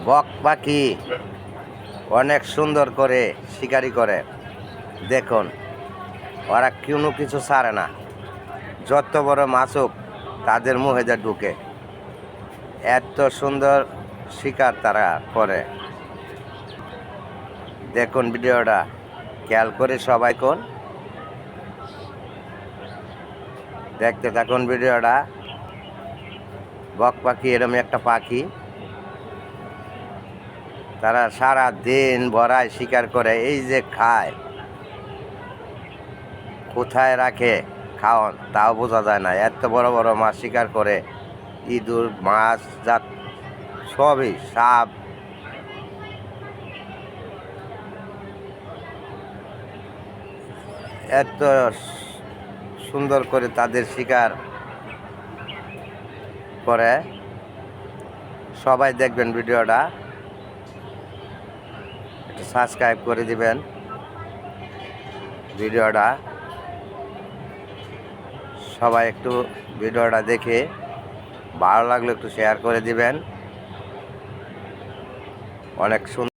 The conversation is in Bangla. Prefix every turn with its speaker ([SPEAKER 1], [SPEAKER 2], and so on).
[SPEAKER 1] বক পাখি অনেক সুন্দর করে শিকারি করে। দেখুন, ওরা কোনো কিছু ছাড়ে না, যত বড় মাছ হোক তাদের মুখে যা ঢুকে। এত সুন্দর শিকার তারা করে। দেখুন ভিডিওটা খেয়াল করে সবাই কোন দেখতে থাকুন ভিডিওটা। বক পাখি এরকম একটা পাখি, তারা সারা দিন ভরায় শিকার করে। এই যে খায়, কোথায় রাখে খাওয়ান তাও বোঝা যায় না। এত বড় বড় মাছ শিকার করে, ইঁদুর, মাছ, জাত সবই, সাপ। এত সুন্দর করে তাদের শিকার করে। সবাই দেখবেন ভিডিওটা, একটু সাবস্ক্রাইব করে দিবেন ভিডিওটা। সবাই একটু ভিডিওটা দেখে ভালো লাগলে একটু শেয়ার করে দিবেন। অনেক সুন্দর।